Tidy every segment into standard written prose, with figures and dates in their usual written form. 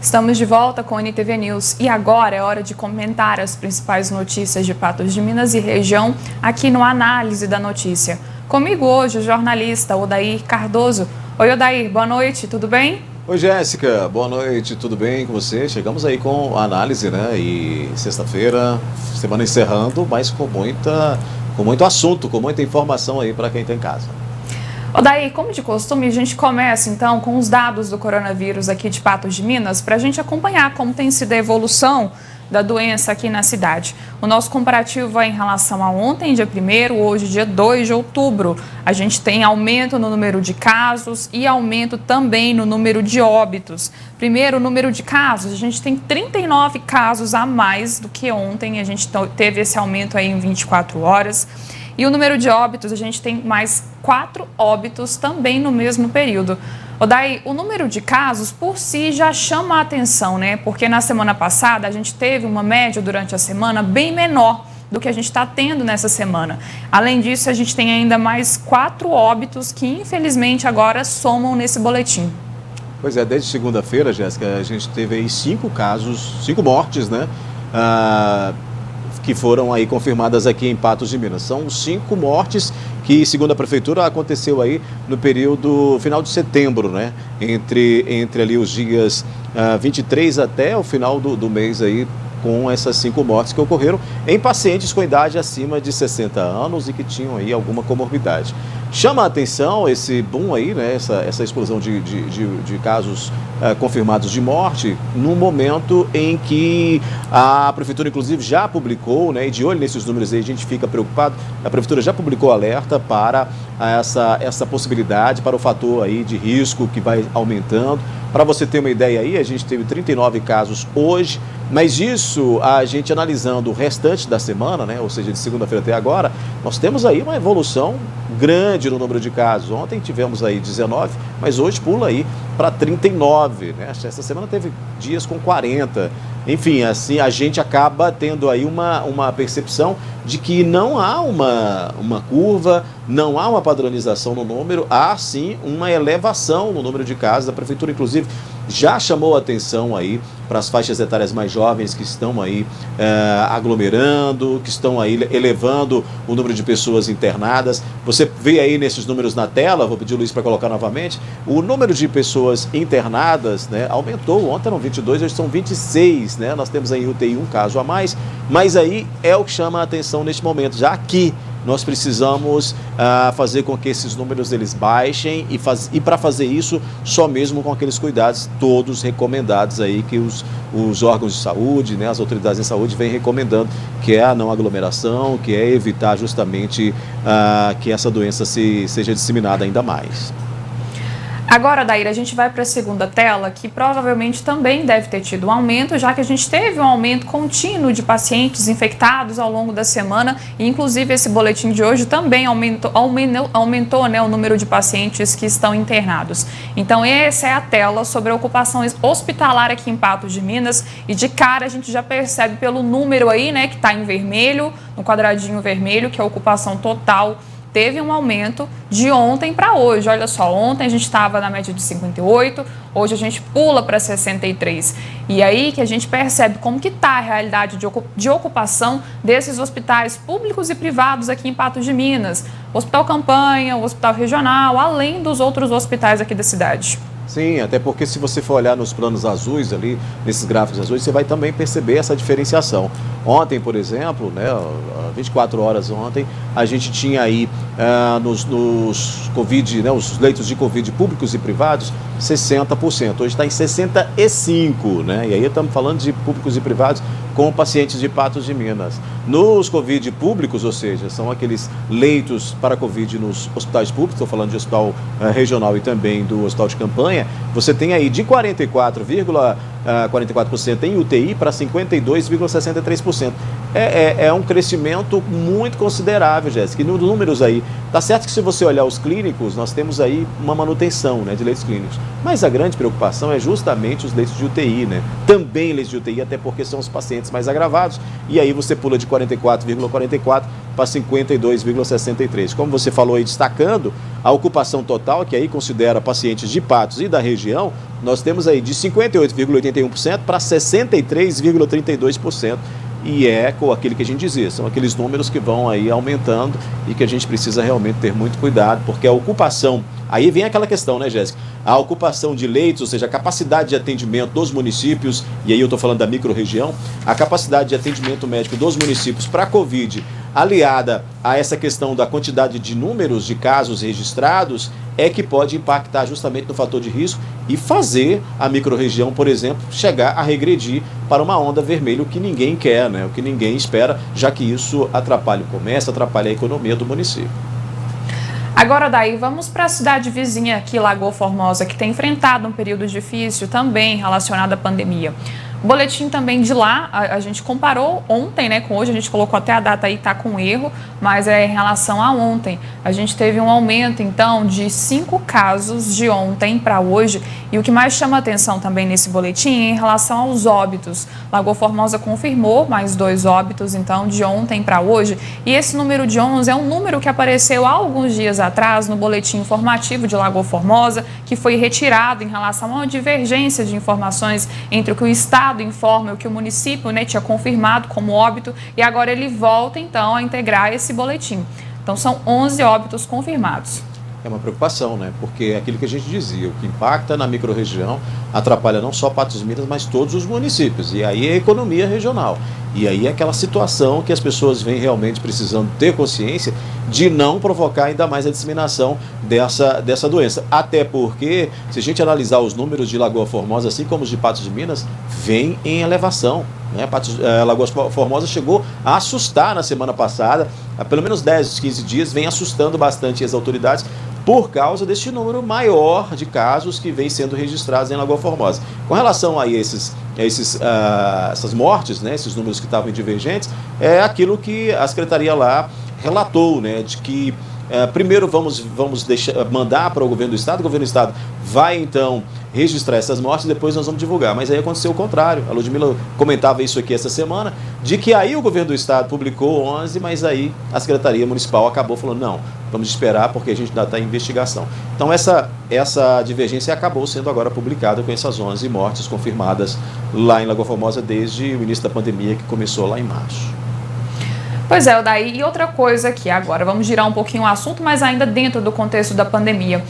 Estamos de volta com a NTV News e agora é hora de comentar as principais notícias de Patos de Minas e região aqui no Análise da Notícia. Comigo hoje o jornalista Odair Cardoso. Oi, Odair, boa noite, tudo bem? Oi, Jéssica, boa noite, tudo bem com você? Chegamos aí com a análise, né? E sexta-feira, semana encerrando, mas com muito assunto, com muita informação aí para quem está em casa. Odair, como de costume, a gente começa então com os dados do coronavírus aqui de Patos de Minas para a gente acompanhar como tem sido a evolução da doença aqui na cidade. O nosso comparativo é em relação a ontem, dia 1º, hoje, dia 2 de outubro. A gente tem aumento no número de casos e aumento também no número de óbitos. Primeiro, o número de casos, a gente tem 39 casos a mais do que ontem, a gente teve esse aumento aí em 24 horas. E o número de óbitos, a gente tem mais 4 óbitos também no mesmo período. Odair, o número de casos por si já chama a atenção, né? Porque na semana passada a gente teve uma média durante a semana bem menor do que a gente está tendo nessa semana. Além disso, a gente tem ainda mais 4 óbitos que infelizmente agora somam nesse boletim. Pois é, desde segunda-feira, Jéssica, a gente teve aí 5 mortes, né? Que foram aí confirmadas aqui em Patos de Minas. São 5 mortes que, segundo a prefeitura, aconteceu aí no período final de setembro, né? Entre ali os dias 23 até o final do mês aí, com essas 5 mortes que ocorreram em pacientes com idade acima de 60 anos e que tinham aí alguma comorbidade. Chama a atenção esse boom aí, né? Essa explosão de casos confirmados de morte, no momento em que a prefeitura, inclusive, já publicou, né? E de olho nesses números aí, a gente fica preocupado, a prefeitura já publicou alerta para essa possibilidade, para o fator aí de risco que vai aumentando. Para você ter uma ideia aí, a gente teve 39 casos hoje, mas isso, a gente analisando o restante da semana, né, ou seja, de segunda-feira até agora, nós temos aí uma evolução grande no número de casos. Ontem tivemos aí 19, mas hoje pula aí para 39, né? Essa semana teve dias com 40. Enfim, assim, a gente acaba tendo aí uma percepção de que não há uma curva, não há uma padronização no número, há sim uma elevação no número de casos. A prefeitura, inclusive, já chamou a atenção aí para as faixas etárias mais jovens que estão aí aglomerando, que estão aí elevando o número de pessoas internadas. Você vê aí nesses números na tela, vou pedir o Luiz para colocar novamente, o número de pessoas internadas, né, aumentou. Ontem eram 22, hoje são 26, né? Nós temos aí em UTI um caso a mais, mas aí é o que chama a atenção neste momento, já que nós precisamos fazer com que esses números eles baixem e para fazer isso só mesmo com aqueles cuidados todos recomendados aí que os órgãos de saúde, né, as autoridades de saúde vêm recomendando, que é a não aglomeração, que é evitar justamente que essa doença seja disseminada ainda mais. Agora, Daíra, a gente vai para a segunda tela, que provavelmente também deve ter tido um aumento, já que a gente teve um aumento contínuo de pacientes infectados ao longo da semana, e inclusive esse boletim de hoje também aumentou, né, o número de pacientes que estão internados. Então, essa é a tela sobre a ocupação hospitalar aqui em Patos de Minas, e de cara a gente já percebe pelo número aí, né, que está em vermelho, no quadradinho vermelho, que é a ocupação total. Teve um aumento de ontem para hoje. Olha só, ontem a gente estava na média de 58, hoje a gente pula para 63. E aí que a gente percebe como que está a realidade de ocupação desses hospitais públicos e privados aqui em Patos de Minas. O Hospital Campanha, o Hospital Regional, além dos outros hospitais aqui da cidade. Sim, até porque se você for olhar nos planos azuis ali, nesses gráficos azuis, você vai também perceber essa diferenciação. Ontem, por exemplo, né, 24 horas ontem, a gente tinha aí nos Covid, né, os leitos de Covid públicos e privados, 60%. Hoje está em 65%, né? E aí estamos falando de públicos e privados com pacientes de Patos de Minas. Nos Covid públicos, ou seja, são aqueles leitos para Covid nos hospitais públicos, estou falando de hospital regional e também do hospital de campanha, você tem aí de 44% em UTI para 52,63%. É um crescimento muito considerável, Jéssica. E nos números aí, tá certo que se você olhar os clínicos, nós temos aí uma manutenção, né, de leitos clínicos. Mas a grande preocupação é justamente os leitos de UTI, né? Também leitos de UTI, até porque são os pacientes mais agravados. E aí você pula de 44,44 para 52,63. Como você falou aí, destacando, A ocupação total, que aí considera pacientes de Patos e da região, nós temos aí de 58,81% para 63,32%. E é com aquilo que a gente dizia, são aqueles números que vão aí aumentando e que a gente precisa realmente ter muito cuidado, porque a ocupação, aí vem aquela questão, né, Jéssica? A ocupação de leitos, ou seja, a capacidade de atendimento dos municípios, e aí eu estou falando da microrregião, a capacidade de atendimento médico dos municípios para a Covid, aliada a essa questão da quantidade de números de casos registrados, é que pode impactar justamente no fator de risco e fazer a microrregião, por exemplo, chegar a regredir para uma onda vermelha, o que ninguém quer, né? O que ninguém espera, já que isso atrapalha o comércio, atrapalha a economia do município. Agora, daí, vamos para a cidade vizinha aqui, Lagoa Formosa, que tem enfrentado um período difícil também relacionado à pandemia. O boletim também de lá, a gente comparou ontem, né, com hoje, a gente colocou até a data aí, tá com erro, mas é em relação a ontem. A gente teve um aumento, então, de 5 casos de ontem para hoje. E o que mais chama atenção também nesse boletim é em relação aos óbitos. Lagoa Formosa confirmou mais 2 óbitos, então, de ontem para hoje. E esse número de 11 é um número que apareceu há alguns dias atrás no boletim informativo de Lagoa Formosa, que foi retirado em relação a uma divergência de informações entre o que o Estado informa e o que o município, né, tinha confirmado como óbito, e agora ele volta, então, a integrar esse boletim. Então, são 11 óbitos confirmados. É uma preocupação, né? Porque é aquilo que a gente dizia, o que impacta na microrregião atrapalha não só Patos de Minas, mas todos os municípios. E aí é a economia regional. E aí é aquela situação que as pessoas vêm realmente precisando ter consciência de não provocar ainda mais a disseminação dessa doença. Até porque, se a gente analisar os números de Lagoa Formosa, assim como os de Patos de Minas, vem em elevação. Né? Lagoa Formosa chegou a assustar na semana passada, há pelo menos 10, 15 dias, vem assustando bastante as autoridades, por causa deste número maior de casos que vem sendo registrados em Lagoa Formosa. Com relação a essas mortes, né, esses números que estavam divergentes, é aquilo que a Secretaria lá relatou, né, de que primeiro vamos mandar para o Governo do Estado vai então registrar essas mortes, depois nós vamos divulgar. Mas aí aconteceu o contrário. A Ludmila comentava isso aqui essa semana, de que aí o Governo do Estado publicou 11, mas aí a Secretaria Municipal acabou falando, não, vamos esperar porque a gente ainda está em investigação. Então essa divergência acabou sendo agora publicada com essas 11 mortes confirmadas lá em Lagoa Formosa desde o início da pandemia, que começou lá em março. Pois é, Odaí, e outra coisa aqui agora, vamos girar um pouquinho o assunto, mas ainda dentro do contexto da pandemia.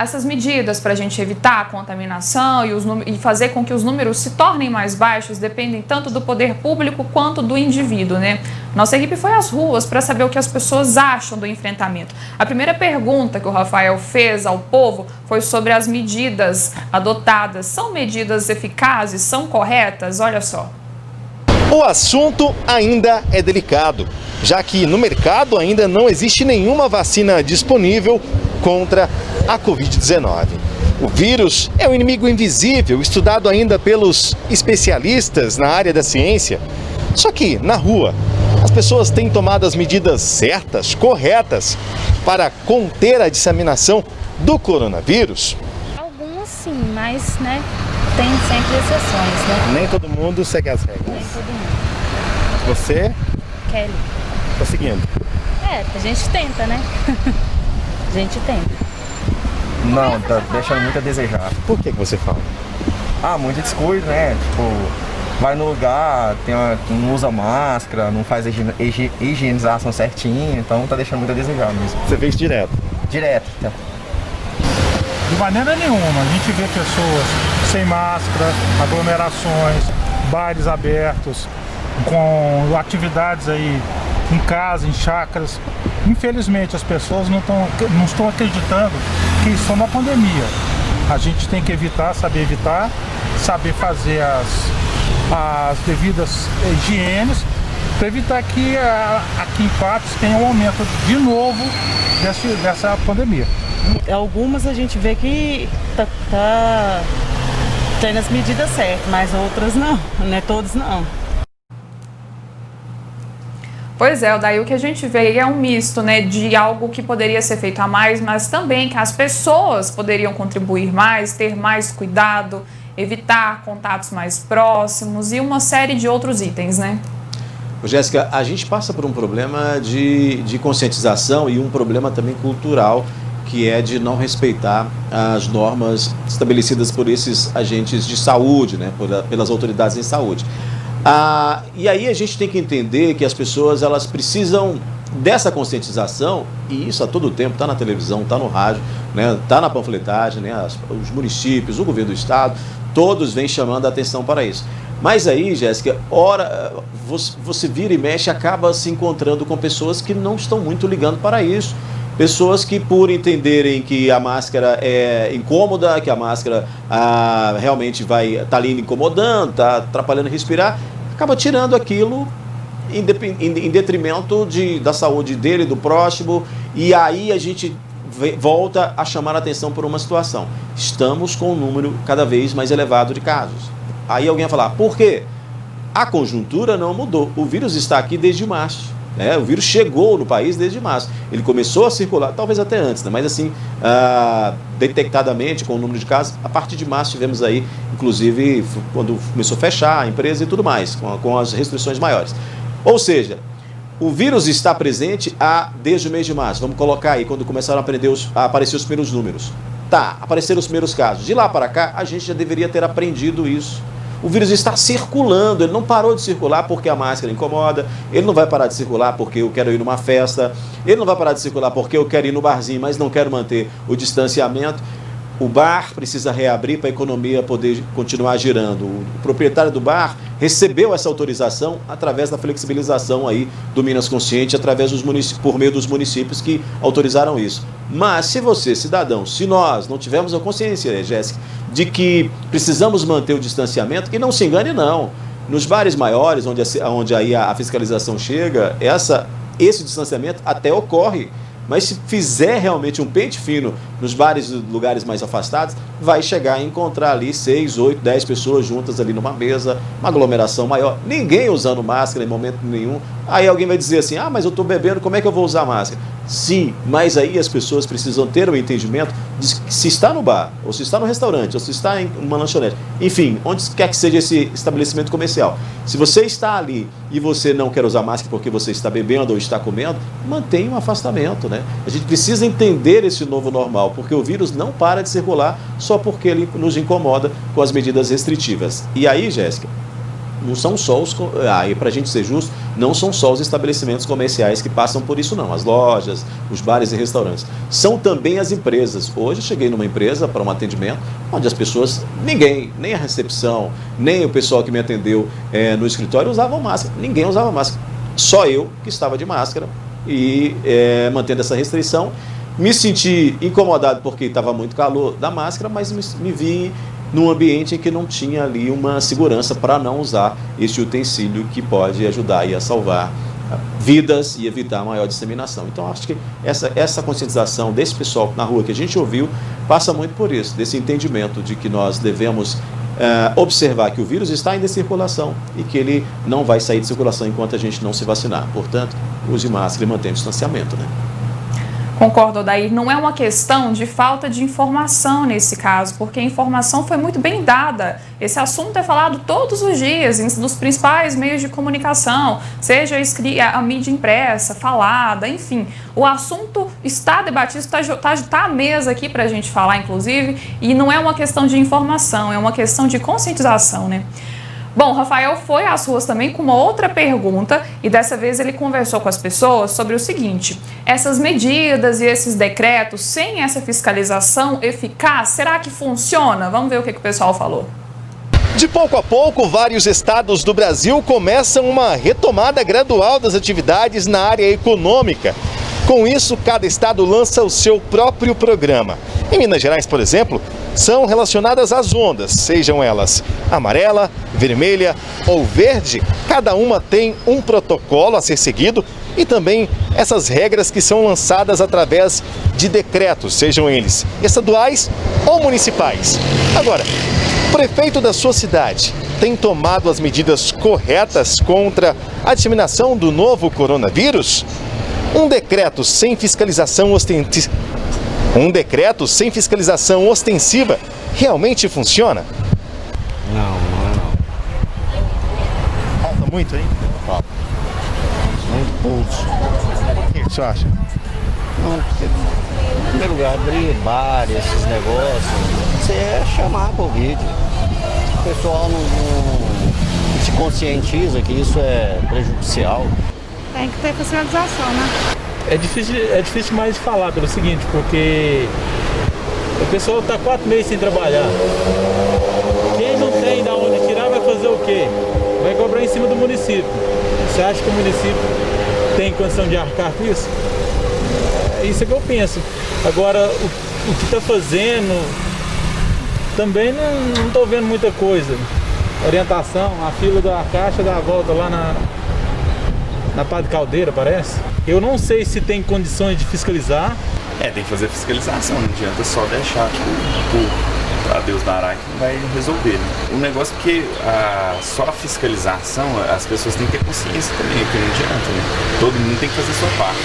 Essas medidas para a gente evitar a contaminação e fazer com que os números se tornem mais baixos dependem tanto do poder público quanto do indivíduo, né? Nossa equipe foi às ruas para saber o que as pessoas acham do enfrentamento. A primeira pergunta que o Rafael fez ao povo foi sobre as medidas adotadas. São medidas eficazes? São corretas? Olha só. O assunto ainda é delicado, já que no mercado ainda não existe nenhuma vacina disponível contra a Covid-19. O vírus é um inimigo invisível, estudado ainda pelos especialistas na área da ciência. Só que, na rua, as pessoas têm tomado as medidas certas, corretas, para conter a disseminação do coronavírus? Alguns sim, mas, né, tem sempre exceções, né? Nem todo mundo segue as regras. Nem todo mundo. Você? Kelly. Tá seguindo? A gente tenta, né? A gente tenta. Não, tá deixando muito a desejar. Por que você fala? Muito descuido, né? Tipo, vai no lugar, não usa máscara, não faz higienização certinho, então tá deixando muito a desejar mesmo. Você fez direto? Direto, tá? De maneira nenhuma, a gente vê pessoas sem máscara, aglomerações, bares abertos, com atividades aí em casa, em chácaras. Infelizmente as pessoas não estão acreditando que isso é uma pandemia. A gente tem que saber fazer as devidas higienes para evitar que aqui em Patos tenha um aumento de novo dessa pandemia. Algumas a gente vê que tá tendo as medidas certas, mas outras não, né? Todos não. Pois é, daí o que a gente vê é um misto, né, de algo que poderia ser feito a mais, mas também que as pessoas poderiam contribuir mais, ter mais cuidado, evitar contatos mais próximos e uma série de outros itens, né? Jéssica, a gente passa por um problema de conscientização e um problema também cultural que é de não respeitar as normas estabelecidas por esses agentes de saúde, né, pelas autoridades em saúde. E aí a gente tem que entender que as pessoas elas precisam dessa conscientização, e isso a todo tempo está na televisão, está no rádio, né, está na panfletagem, né, os municípios, o governo do estado, todos vêm chamando a atenção para isso. Mas aí, Jéssica, ora você vira e mexe, acaba se encontrando com pessoas que não estão muito ligando para isso. Pessoas que, por entenderem que a máscara é incômoda, que a máscara realmente vai estar ali incomodando, está atrapalhando respirar, acaba tirando aquilo em detrimento da saúde dele, do próximo, e aí a gente volta a chamar a atenção por uma situação. Estamos com um número cada vez mais elevado de casos. Aí alguém vai falar, por quê? A conjuntura não mudou. O vírus está aqui desde março. O vírus chegou no país desde março. Ele começou a circular, talvez até antes, né? Mas assim, detectadamente, com o número de casos, a partir de março tivemos aí, inclusive, quando começou a fechar a empresa e tudo mais, com as restrições maiores. Ou seja, o vírus está presente desde o mês de março. Vamos colocar aí, quando começaram a aparecer os primeiros números. Apareceram os primeiros casos. De lá para cá, a gente já deveria ter aprendido isso. O vírus está circulando, ele não parou de circular porque a máscara incomoda, ele não vai parar de circular porque eu quero ir numa festa, ele não vai parar de circular porque eu quero ir no barzinho, mas não quero manter o distanciamento. O bar precisa reabrir para a economia poder continuar girando. O proprietário do bar recebeu essa autorização através da flexibilização aí do Minas Consciente, através dos por meio dos municípios que autorizaram isso. Mas se você, cidadão, se nós não tivermos a consciência, Jéssica, de que precisamos manter o distanciamento, que não se engane não. Nos bares maiores, onde aí a fiscalização chega, esse distanciamento até ocorre. Mas se fizer realmente um pente fino nos bares e lugares mais afastados, vai chegar a encontrar ali 6, 8, 10 pessoas juntas ali numa mesa, uma aglomeração maior, ninguém usando máscara em momento nenhum. Aí alguém vai dizer assim, mas eu estou bebendo, como é que eu vou usar máscara? Sim, mas aí as pessoas precisam ter o entendimento de que se está no bar, ou se está no restaurante, ou se está em uma lanchonete, enfim, onde quer que seja esse estabelecimento comercial. Se você está ali e você não quer usar máscara porque você está bebendo ou está comendo, mantenha um afastamento, né? A gente precisa entender esse novo normal, porque o vírus não para de circular só porque ele nos incomoda com as medidas restritivas. E aí, Jéssica, não são só e para a gente ser justo, não são só os estabelecimentos comerciais que passam por isso não, as lojas, os bares e restaurantes, são também as empresas. Hoje eu cheguei numa empresa para um atendimento, onde as pessoas, ninguém, nem a recepção, nem o pessoal que me atendeu no escritório usavam máscara, ninguém usava máscara, só eu que estava de máscara e mantendo essa restrição. Me senti incomodado porque estava muito calor da máscara, mas me vi num ambiente em que não tinha ali uma segurança para não usar este utensílio que pode ajudar aí a salvar vidas e evitar a maior disseminação. Então, acho que essa conscientização desse pessoal na rua que a gente ouviu passa muito por isso, desse entendimento de que nós devemos observar que o vírus está em circulação e que ele não vai sair de circulação enquanto a gente não se vacinar. Portanto, use máscara e mantenha o distanciamento, né? Concordo, Odair. Não é uma questão de falta de informação nesse caso, porque a informação foi muito bem dada. Esse assunto é falado todos os dias nos principais meios de comunicação, seja a mídia impressa, falada, enfim. O assunto está debatido, está à mesa aqui para a gente falar, inclusive, e não é uma questão de informação, é uma questão de conscientização, né? Bom, Rafael foi às ruas também com uma outra pergunta e dessa vez ele conversou com as pessoas sobre o seguinte: essas medidas e esses decretos sem essa fiscalização eficaz, será que funciona? Vamos ver o que o pessoal falou. De pouco a pouco, vários estados do Brasil começam uma retomada gradual das atividades na área econômica. Com isso, cada estado lança o seu próprio programa. Em Minas Gerais, por exemplo, são relacionadas às ondas, sejam elas amarela, vermelha ou verde. Cada uma tem um protocolo a ser seguido e também essas regras que são lançadas através de decretos, sejam eles estaduais ou municipais. Agora, o prefeito da sua cidade tem tomado as medidas corretas contra a disseminação do novo coronavírus? Um decreto sem fiscalização ostensiva realmente funciona? Não. Falta muito, hein? Falta. Muito poucos. O que você acha? Não, porque primeiro lugar, abrir bar, esses negócios, você é chamar a Covid. O pessoal não se conscientiza que isso é prejudicial. Tem que ter fiscalização, né? É difícil mais falar pelo seguinte, porque o pessoal está 4 meses sem trabalhar. Quem não tem da onde tirar vai fazer o quê? Vai cobrar em cima do município. Você acha que o município tem condição de arcar com isso? É isso que eu penso. Agora, o que está fazendo, também não estou vendo muita coisa. Orientação, a fila da caixa dá a volta lá na Padre Caldeira, parece. Eu não sei se tem condições de fiscalizar. Tem que fazer fiscalização, não adianta só deixar a Deus dará que não vai resolver. Né? O negócio é que só a fiscalização, as pessoas têm que ter consciência também, que não adianta, né? Todo mundo tem que fazer a sua parte.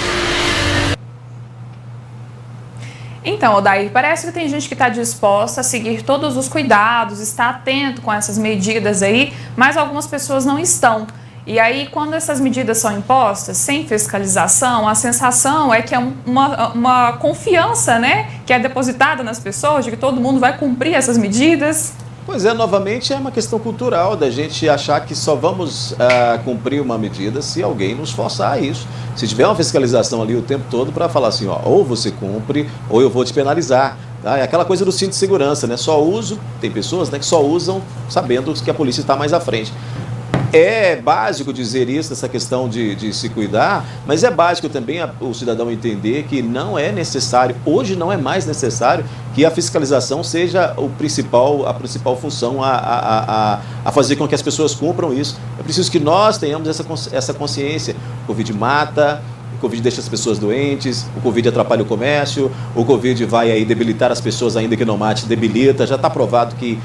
Então, Odair, parece que tem gente que está disposta a seguir todos os cuidados, está atento com essas medidas aí, mas algumas pessoas não estão. E aí, quando essas medidas são impostas, sem fiscalização, a sensação é que é uma confiança, né, que é depositada nas pessoas, de que todo mundo vai cumprir essas medidas. Pois é, novamente é uma questão cultural da gente achar que só vamos cumprir uma medida se alguém nos forçar a isso. Se tiver uma fiscalização ali o tempo todo para falar assim, ó, ou você cumpre ou eu vou te penalizar. Tá? É aquela coisa do cinto de segurança, né? Só uso, tem pessoas, né, que só usam sabendo que a polícia está mais à frente. É básico dizer isso, essa questão de se cuidar, mas é básico também o cidadão entender que não é necessário, hoje não é mais necessário que a fiscalização seja a principal função a fazer com que as pessoas cumpram isso. É preciso que nós tenhamos essa consciência. O Covid mata, o Covid deixa as pessoas doentes, o Covid atrapalha o comércio, o Covid vai aí debilitar as pessoas, ainda que não mate, debilita. Já está provado que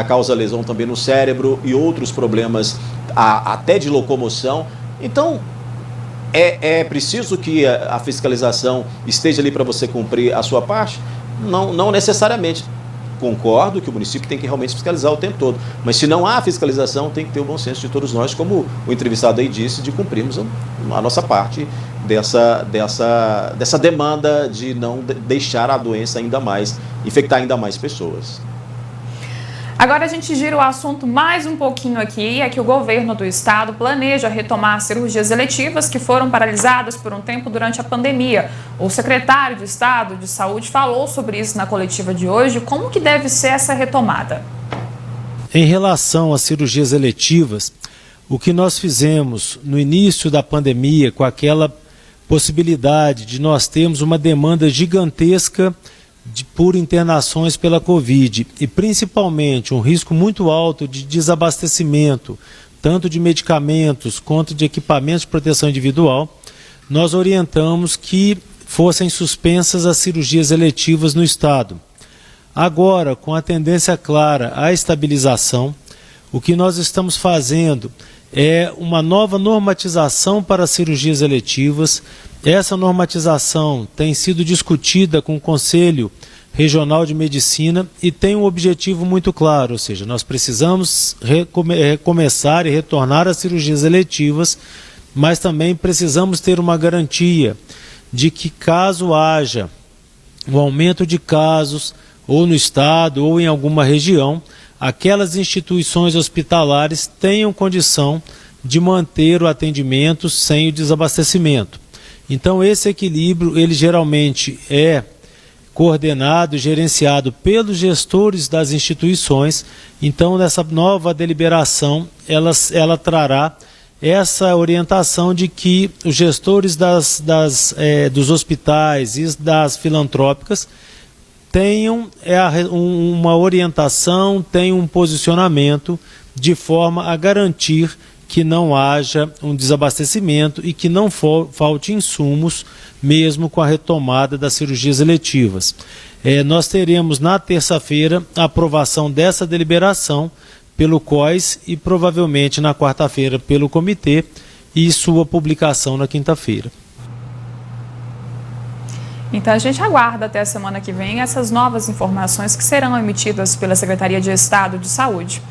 causa lesão também no cérebro e outros problemas até de locomoção. Então, é preciso que a fiscalização esteja ali para você cumprir a sua parte? Não necessariamente. Concordo que o município tem que realmente fiscalizar o tempo todo, mas se não há fiscalização, tem que ter o bom senso de todos nós, como o entrevistado aí disse, de cumprirmos a nossa parte dessa demanda de não deixar a doença ainda mais, infectar ainda mais pessoas. Agora a gente gira o assunto mais um pouquinho aqui, é que o governo do estado planeja retomar cirurgias eletivas que foram paralisadas por um tempo durante a pandemia. O secretário de Estado de Saúde falou sobre isso na coletiva de hoje. Como que deve ser essa retomada? Em relação às cirurgias eletivas, o que nós fizemos no início da pandemia, com aquela possibilidade de nós termos uma demanda gigantesca por internações pela Covid e principalmente um risco muito alto de desabastecimento, tanto de medicamentos quanto de equipamentos de proteção individual, nós orientamos que fossem suspensas as cirurgias eletivas no estado. Agora, com a tendência clara à estabilização, o que nós estamos fazendo é uma nova normatização para as cirurgias eletivas. Essa normatização tem sido discutida com o Conselho Regional de Medicina e tem um objetivo muito claro, ou seja, nós precisamos recomeçar e retornar às cirurgias eletivas, mas também precisamos ter uma garantia de que caso haja um aumento de casos, ou no estado ou em alguma região, aquelas instituições hospitalares tenham condição de manter o atendimento sem o desabastecimento. Então esse equilíbrio, ele geralmente é coordenado e gerenciado pelos gestores das instituições. Então nessa nova deliberação, ela trará essa orientação de que os gestores dos hospitais e das filantrópicas tenham uma orientação, tenham um posicionamento de forma a garantir que não haja um desabastecimento e que não falte insumos, mesmo com a retomada das cirurgias eletivas. Nós teremos na terça-feira a aprovação dessa deliberação pelo COIS e provavelmente na quarta-feira pelo comitê e sua publicação na quinta-feira. Então a gente aguarda até a semana que vem essas novas informações que serão emitidas pela Secretaria de Estado de Saúde.